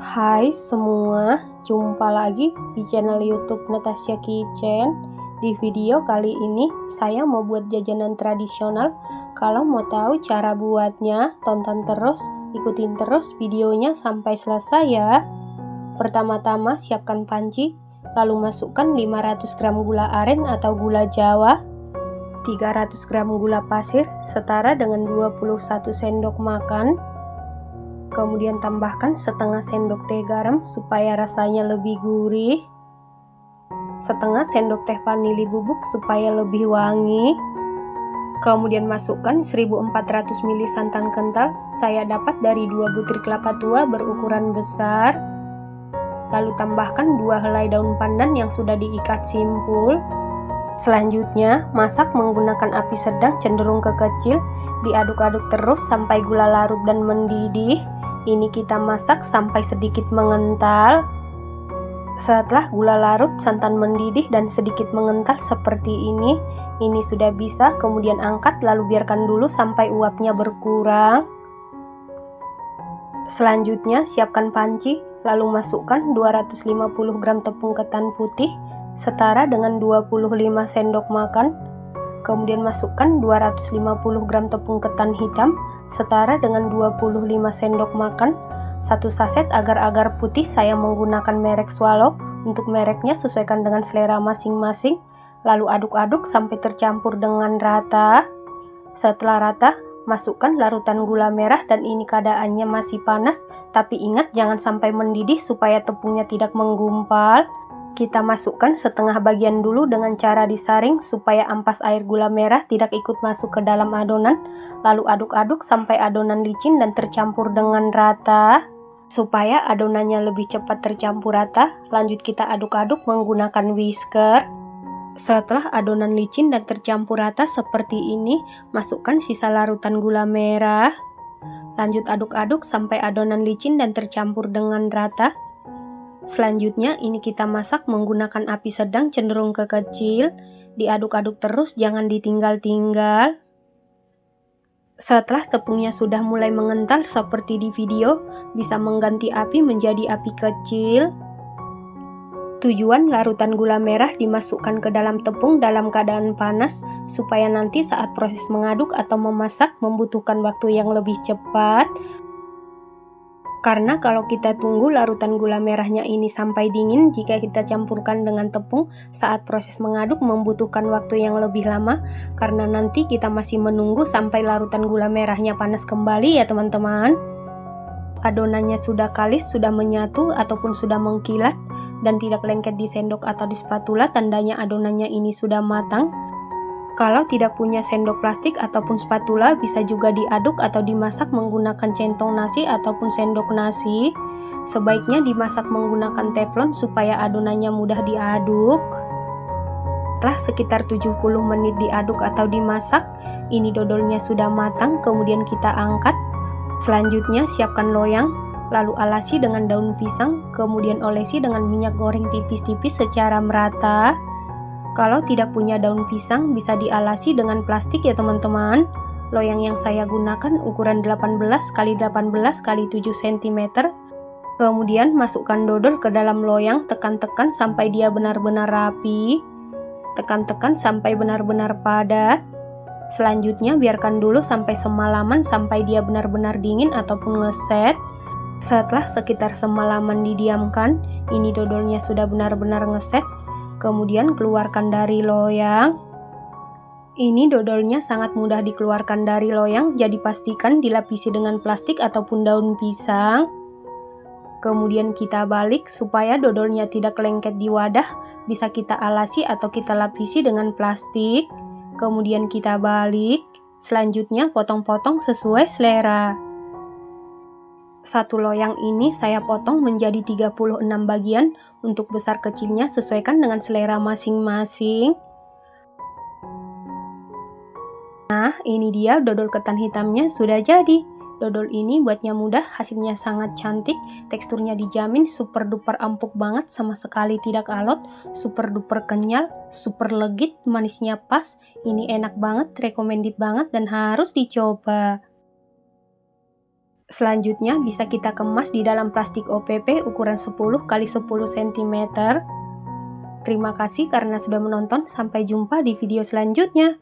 Hai semua, jumpa lagi di channel YouTube Natasha Kitchen. Di video kali ini saya mau buat jajanan tradisional. Kalau mau tahu cara buatnya, tonton terus, ikutin terus videonya sampai selesai ya. Pertama-tama siapkan panci, lalu masukkan 500 gram gula aren atau gula Jawa, 300 gram gula pasir setara dengan 21 sendok makan. Kemudian tambahkan setengah sendok teh garam supaya rasanya lebih gurih, setengah sendok teh vanili bubuk supaya lebih wangi. Kemudian masukkan 1400 ml santan kental, saya dapat dari 2 butir kelapa tua berukuran besar. Lalu tambahkan 2 helai daun pandan yang sudah diikat simpul. Selanjutnya, masak menggunakan api sedang cenderung ke kecil, diaduk-aduk terus sampai gula larut dan mendidih. Ini kita masak sampai sedikit mengental. Setelah gula larut, santan mendidih dan sedikit mengental seperti ini sudah bisa. Kemudian angkat lalu biarkan dulu sampai uapnya berkurang. Selanjutnya siapkan panci, lalu masukkan 250 gram tepung ketan putih setara dengan 25 sendok makan. Kemudian masukkan 250 gram tepung ketan hitam setara dengan 25 sendok makan. 1 saset agar-agar putih, saya menggunakan merek Swallow. Untuk mereknya sesuaikan dengan selera masing-masing. Lalu aduk-aduk sampai tercampur dengan rata. Setelah rata, masukkan larutan gula merah dan ini keadaannya masih panas. Tapi ingat jangan sampai mendidih supaya tepungnya tidak menggumpal. Kita masukkan setengah bagian dulu dengan cara disaring supaya ampas air gula merah tidak ikut masuk ke dalam adonan. Lalu aduk-aduk sampai adonan licin dan tercampur dengan rata. Supaya adonannya lebih cepat tercampur rata, lanjut kita aduk-aduk menggunakan whisker. Setelah adonan licin dan tercampur rata seperti ini, masukkan sisa larutan gula merah. Lanjut aduk-aduk sampai adonan licin dan tercampur dengan rata. Selanjutnya ini kita masak menggunakan api sedang cenderung ke kecil, diaduk-aduk terus jangan ditinggal-tinggal. Setelah tepungnya sudah mulai mengental seperti di video, bisa mengganti api menjadi api kecil. Tujuan larutan gula merah dimasukkan ke dalam tepung dalam keadaan panas supaya nanti saat proses mengaduk atau memasak membutuhkan waktu yang lebih cepat. Karena kalau kita tunggu larutan gula merahnya ini sampai dingin, jika kita campurkan dengan tepung saat proses mengaduk membutuhkan waktu yang lebih lama, karena nanti kita masih menunggu sampai larutan gula merahnya panas kembali ya teman-teman. Adonannya sudah kalis, sudah menyatu ataupun sudah mengkilat dan tidak lengket di sendok atau di spatula, tandanya adonannya ini sudah matang. Kalau tidak punya sendok plastik ataupun spatula, bisa juga diaduk atau dimasak menggunakan centong nasi ataupun sendok nasi. Sebaiknya dimasak menggunakan teflon supaya adonannya mudah diaduk. Setelah sekitar 70 menit diaduk atau dimasak, ini dodolnya sudah matang, kemudian kita angkat. Selanjutnya siapkan loyang, lalu alasi dengan daun pisang, kemudian olesi dengan minyak goreng tipis-tipis secara merata. Kalau tidak punya daun pisang, bisa dialasi dengan plastik ya teman-teman. Loyang yang saya gunakan ukuran 18 x 18 x 7 cm. Kemudian masukkan dodol ke dalam loyang, tekan-tekan sampai dia benar-benar rapi. Tekan-tekan sampai benar-benar padat. Selanjutnya biarkan dulu sampai semalaman sampai dia benar-benar dingin ataupun ngeset. Setelah sekitar semalaman didiamkan, ini dodolnya sudah benar-benar ngeset. Kemudian keluarkan dari loyang. Ini dodolnya sangat mudah dikeluarkan dari loyang, jadi pastikan dilapisi dengan plastik ataupun daun pisang. Kemudian kita balik supaya dodolnya tidak lengket di wadah, bisa kita alasi atau kita lapisi dengan plastik. Kemudian kita balik. Selanjutnya potong-potong sesuai selera. Satu loyang ini saya potong menjadi 36 bagian, untuk besar kecilnya sesuaikan dengan selera masing-masing. Nah, ini dia dodol ketan hitamnya sudah jadi. Dodol ini buatnya mudah, hasilnya sangat cantik, teksturnya dijamin super duper empuk banget, sama sekali tidak alot, super duper kenyal, super legit, manisnya pas. Ini enak banget, recommended banget dan harus dicoba. Selanjutnya bisa kita kemas di dalam plastik OPP ukuran 10 x 10 cm. Terima kasih karena sudah menonton, sampai jumpa di video selanjutnya.